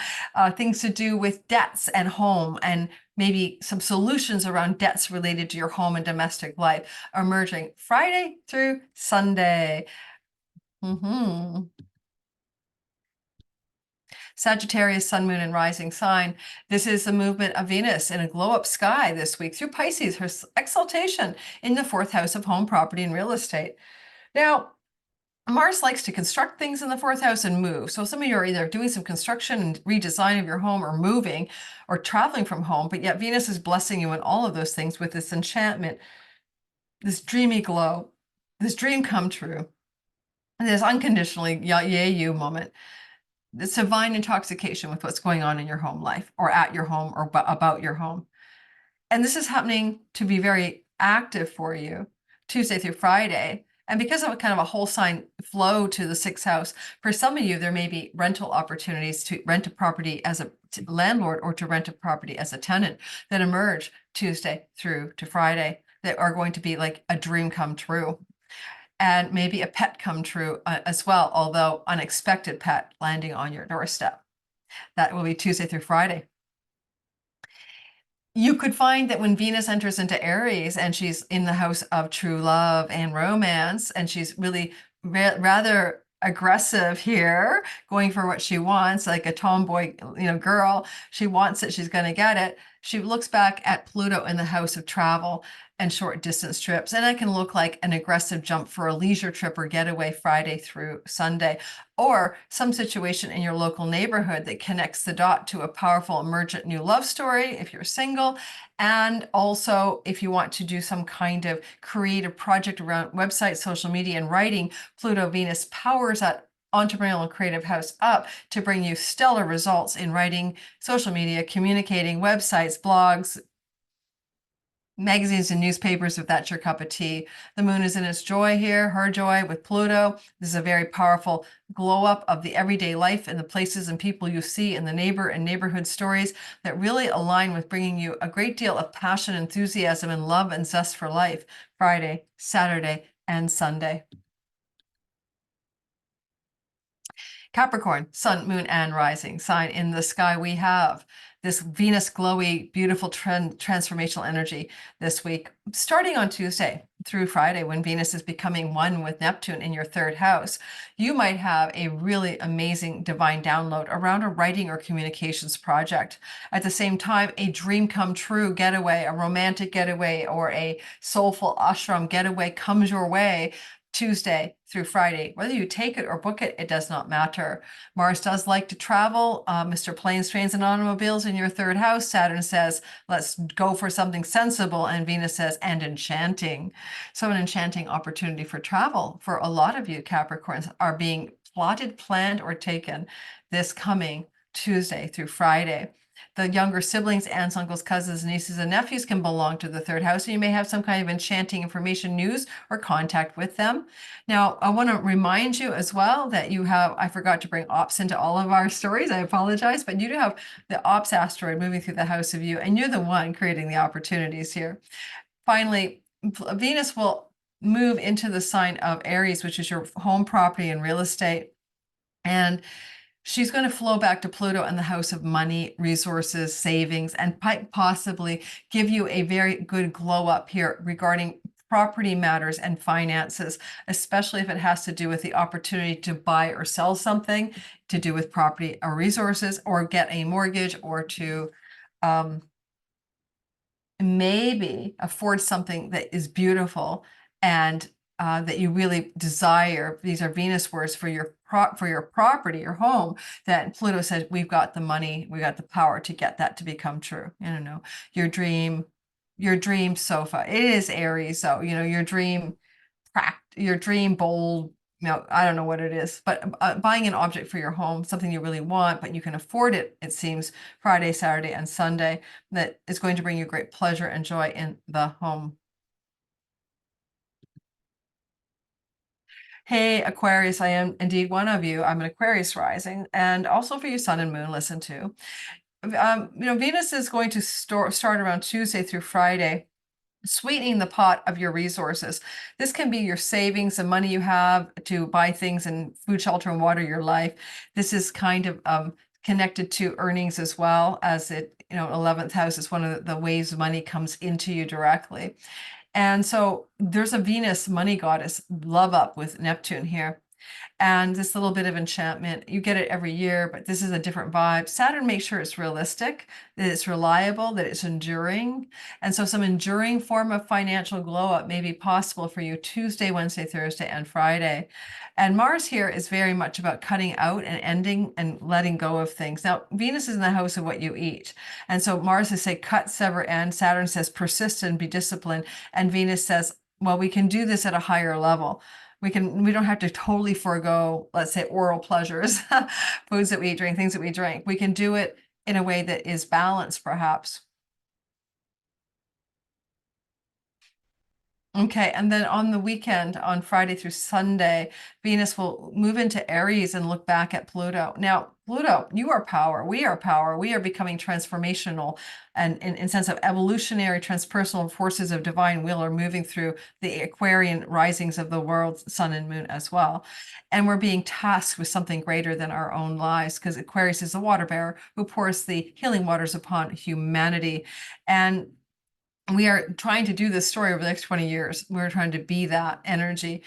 things to do with debts and home, and maybe some solutions around debts related to your home and domestic life emerging Friday through Sunday. Sagittarius, Sun, Moon, and Rising sign. This is the movement of Venus in a glow-up sky this week through Pisces, her exaltation in the 4th house of home, property, and real estate. Now, Mars likes to construct things in the 4th house and move. So some of you are either doing some construction and redesign of your home, or moving, or traveling from home, but yet Venus is blessing you in all of those things with this enchantment, this dreamy glow, this dream come true, and this unconditionally yay you moment. This divine intoxication with what's going on in your home life, or at your home, or about your home. And this is happening to be very active for you Tuesday through Friday. And because of a kind of a whole sign flow to the 6th house, for some of you, there may be rental opportunities to rent a property as a landlord, or to rent a property as a tenant, that emerge Tuesday through to Friday, that are going to be like a dream come true. And maybe a pet come true as well, although unexpected pet landing on your doorstep. That will be Tuesday through Friday. You could find that when Venus enters into Aries and she's in the house of true love and romance, and she's really rather aggressive here, going for what she wants, like a tomboy, girl. She wants it, she's going to get it. She looks back at Pluto in the house of travel and short distance trips, and it can look like an aggressive jump for a leisure trip or getaway Friday through Sunday, or some situation in your local neighborhood that connects the dot to a powerful emergent new love story if you're single. And also, if you want to do some kind of creative project around website, social media, and writing, Pluto Venus powers that entrepreneurial and creative house up to bring you stellar results in writing, social media, communicating, websites, blogs, magazines and newspapers, if that's your cup of tea. The moon is in its joy here, her joy with Pluto. This is a very powerful glow up of the everyday life and the places and people you see in the neighbor and neighborhood stories that really align with bringing you a great deal of passion, enthusiasm, and love and zest for life Friday, Saturday, and Sunday. Capricorn, Sun, Moon, and Rising sign. In the sky, we have this Venus glowy, beautiful transformational energy this week, starting on Tuesday through Friday, when Venus is becoming one with Neptune in your 3rd house. You might have a really amazing divine download around a writing or communications project. At the same time, a dream come true getaway, a romantic getaway, or a soulful ashram getaway comes your way Tuesday through Friday. Whether you take it or book it, it does not matter. Mars does like to travel. Mr. Planes, Trains, and Automobiles in your third house. Saturn says, let's go for something sensible. And Venus says, and enchanting. So an enchanting opportunity for travel for a lot of you Capricorns are being plotted, planned, or taken this coming Tuesday through Friday. The younger siblings, aunts, uncles, cousins, nieces, and nephews can belong to the third house. And you may have some kind of enchanting information, news, or contact with them. Now, I want to remind you as well that you have, I forgot to bring ops into all of our stories. I apologize, but you do have the ops asteroid moving through the house of you, and you're the one creating the opportunities here. Finally, Venus will move into the sign of Aries, which is your home, property, and real estate. And she's going to flow back to Pluto and the house of money, resources, savings, and possibly give you a very good glow up here regarding property matters and finances, especially if it has to do with the opportunity to buy or sell something to do with property or resources, or get a mortgage, or to maybe afford something that is beautiful and that you really desire. These are Venus words for your property, your home. That Pluto says, we've got the money, we got the power to get that to become true. I don't know, your dream sofa. It is Aries, so your dream bold. I don't know what it is, but buying an object for your home, something you really want, but you can afford it, it seems, Friday, Saturday, and Sunday, that is going to bring you great pleasure and joy in the home. Hey, Aquarius, I am indeed one of you. I'm an Aquarius rising, and also for you, Sun and Moon, listen to. Venus is going to start around Tuesday through Friday, sweetening the pot of your resources. This can be your savings, the money you have to buy things and food, shelter, and water your life. This is kind of connected to earnings as well, as it, 11th house is one of the ways money comes into you directly. And so there's a Venus money goddess love up with Neptune here. And this little bit of enchantment, you get it every year, but this is a different vibe. Saturn makes sure it's realistic, that it's reliable, that it's enduring. And so some enduring form of financial glow up may be possible for you Tuesday, Wednesday, Thursday, and Friday. And Mars here is very much about cutting out and ending and letting go of things. Now, Venus is in the house of what you eat. And so Mars is say cut, sever, end. Saturn says persist and be disciplined. And Venus says, well, we can do this at a higher level. We don't have to totally forego, let's say, oral pleasures, foods that we eat, things that we drink. We can do it in a way that is balanced, perhaps. Okay, and then on the weekend, on Friday through Sunday, Venus will move into Aries and look back at Pluto. Now, Pluto, you are power. We are power. We are becoming transformational, and in sense of evolutionary, transpersonal forces of divine will are moving through the Aquarian risings of the world, sun and moon as well. And we're being tasked with something greater than our own lives, because Aquarius is the water bearer who pours the healing waters upon humanity. And we are trying to do this story over the next 20 years. We're trying to be that energy.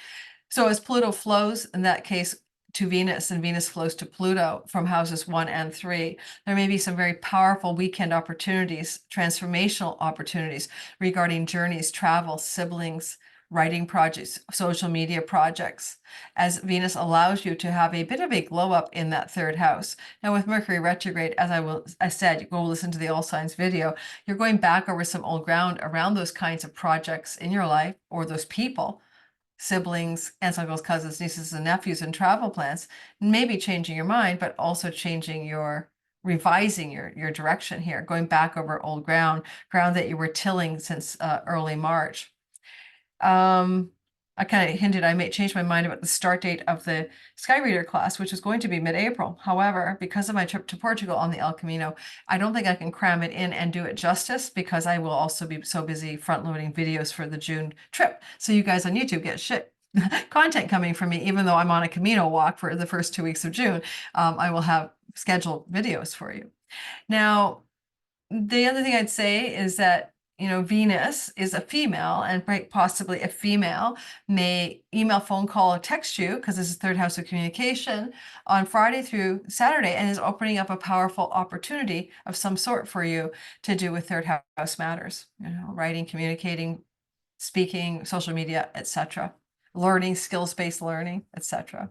So as Pluto flows, in that case, to Venus, and Venus flows to Pluto from houses 1 and 3, there may be some very powerful weekend opportunities, transformational opportunities regarding journeys, travel, siblings, writing projects, social media projects, as Venus allows you to have a bit of a glow up in that third house. Now with Mercury retrograde, as I said, you go listen to the All Signs video, you're going back over some old ground around those kinds of projects in your life, or those people, siblings, aunts, uncles, cousins, nieces, and nephews, and travel plans, maybe changing your mind, but also revising your direction here, going back over old ground that you were tilling since early March. I kind of hinted I may change my mind about the start date of the Sky Reader class, which is going to be mid-April. However, because of my trip to Portugal on the El Camino, I don't think I can cram it in and do it justice, because I will also be so busy front-loading videos for the June trip. So you guys on YouTube get shit content coming from me, even though I'm on a Camino walk for the first 2 weeks of June. I will have scheduled videos for you. Now, the other thing I'd say is that Venus is a female, and possibly a female may email, phone call, or text you, because this is third house of communication, on Friday through Saturday, and is opening up a powerful opportunity of some sort for you to do with third house matters, writing, communicating, speaking, social media, etc. learning, skills-based learning, etc.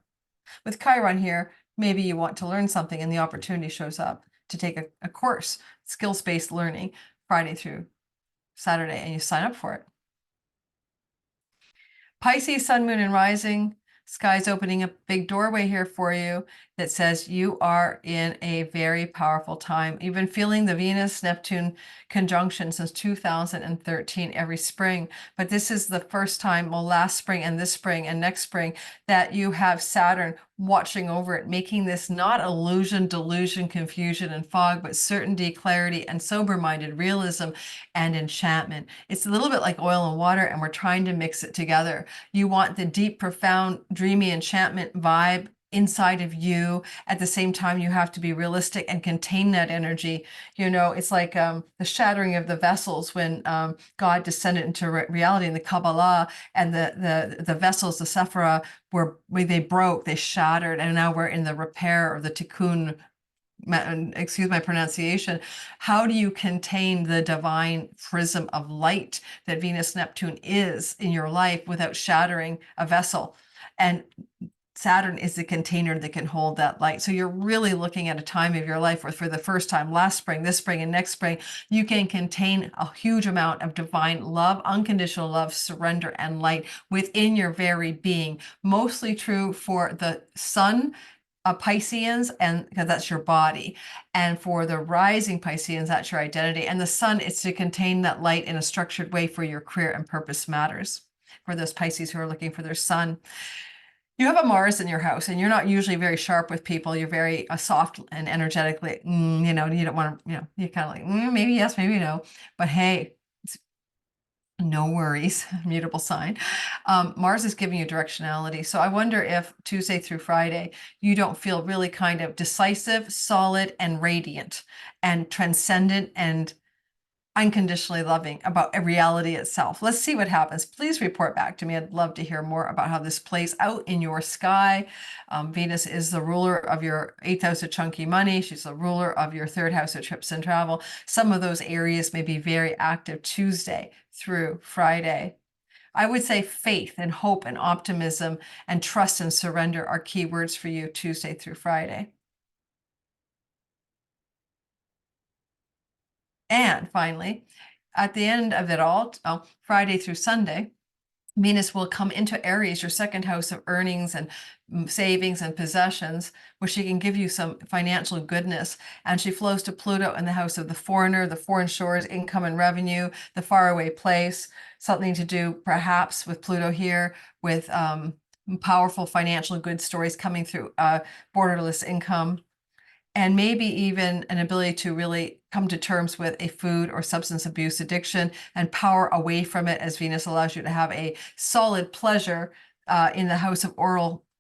With Chiron here, maybe you want to learn something and the opportunity shows up to take a course, skills-based learning, Friday through Saturday, and you sign up for it. Pisces, sun, moon, and rising. Sky's opening a big doorway here for you that says you are in a very powerful time. You've been feeling the Venus-Neptune conjunction since 2013 every spring, but this is the first time, well, last spring and this spring and next spring, that you have Saturn watching over it, making this not illusion, delusion, confusion, and fog, but certainty, clarity, and sober-minded realism and enchantment. It's a little bit like oil and water, and we're trying to mix it together. You want the deep, profound, dreamy enchantment vibe inside of you. At the same time, you have to be realistic and contain that energy. You know, it's like the shattering of the vessels when God descended into reality in the Kabbalah, and the vessels, the Sephira, they broke, they shattered, and now we're in the repair or the tikkun. Excuse my pronunciation. How do you contain the divine prism of light that Venus Neptune is in your life without shattering a vessel? And Saturn is the container that can hold that light. So you're really looking at a time of your life where for the first time last spring, this spring, and next spring, you can contain a huge amount of divine love, unconditional love, surrender, and light within your very being. Mostly true for the sun Pisceans, and because that's your body, and for the rising Pisceans, that's your identity, and the sun is to contain that light in a structured way for your career and purpose matters. For those Pisces who are looking for their sun, you have a Mars in your house, and you're not usually very sharp with people. You're very soft and energetically, you know, you don't want to, you know, you're kind of like, maybe yes, maybe no, but hey, no worries, mutable sign. Mars is giving you directionality. So I wonder if Tuesday through Friday, you don't feel really kind of decisive, solid, and radiant, and transcendent, and unconditionally loving about reality itself. Let's see what happens. Please report back to me. I'd love to hear more about how this plays out in your sky. Venus is the ruler of your 8th house of chunky money. She's the ruler of your 3rd house of trips and travel. Some of those areas may be very active Tuesday through Friday. I would say faith and hope and optimism and trust and surrender are key words for you Tuesday through Friday. And finally, at the end of it all, Friday through Sunday, Venus will come into Aries, your 2nd house of earnings and savings and possessions, where she can give you some financial goodness. And she flows to Pluto in the house of the foreigner, the foreign shores, income and revenue, the faraway place, something to do perhaps with Pluto here with powerful financial good stories coming through borderless income, and maybe even an ability to really come to terms with a food or substance abuse addiction and power away from it, as Venus allows you to have a solid pleasure in the house of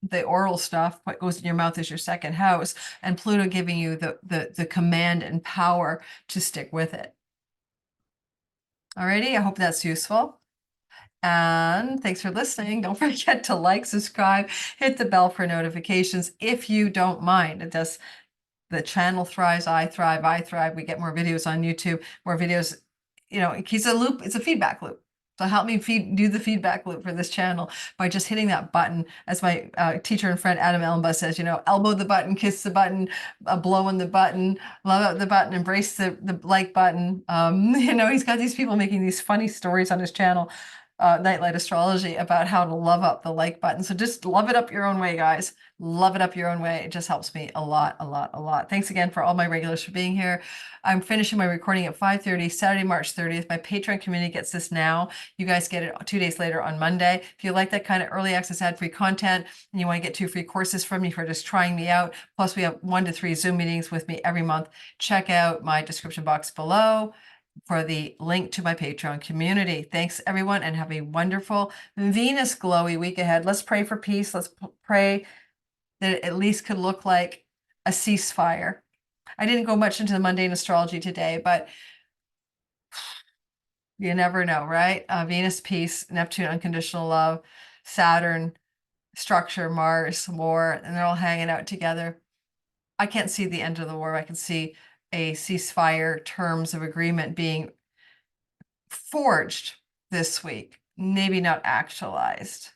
the oral stuff. What goes in your mouth is your 2nd house, and Pluto giving you the command and power to stick with it. Alrighty, I hope that's useful. And thanks for listening. Don't forget to like, subscribe, hit the bell for notifications if you don't mind. It does. The channel thrives, I thrive. We get more videos on YouTube, more videos, you know, it keeps a loop. It's a feedback loop. So help me do the feedback loop for this channel by just hitting that button. As my teacher and friend Adam Ellenba says, you know, elbow the button, kiss the button, blow on the button, love out the button, embrace the like button. You know, he's got these people making these funny stories on his channel, Nightlight Astrology, about how to love up the like button. So just love it up your own way, guys. Love it up your own way. It just helps me a lot. Thanks again for all my regulars for being here. I'm finishing my recording at 5:30, Saturday, March 30th. My Patreon community gets this now. You guys get it 2 days later on Monday. If you like that kind of early access ad-free content and you want to get 2 free courses from me for just trying me out, plus we have 1 to 3 Zoom meetings with me every month, check out my description box below for the link to my Patreon community. Thanks, everyone, and have a wonderful Venus glowy week ahead. Let's pray for peace. Let's pray that it at least could look like a ceasefire. I didn't go much into the mundane astrology today, but you never know, right? Venus, peace, Neptune, unconditional love, Saturn, structure, Mars, war, and they're all hanging out together. I can't see the end of the war. I can see a ceasefire terms of agreement being forged this week, maybe not actualized.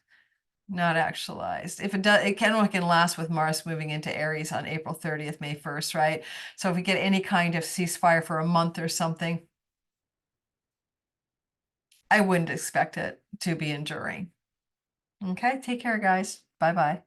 Not actualized. If it does, it can only can last with Mars moving into Aries on April 30th, May 1st, right? So if we get any kind of ceasefire for a month or something, I wouldn't expect it to be enduring. Okay, take care, guys. Bye-bye.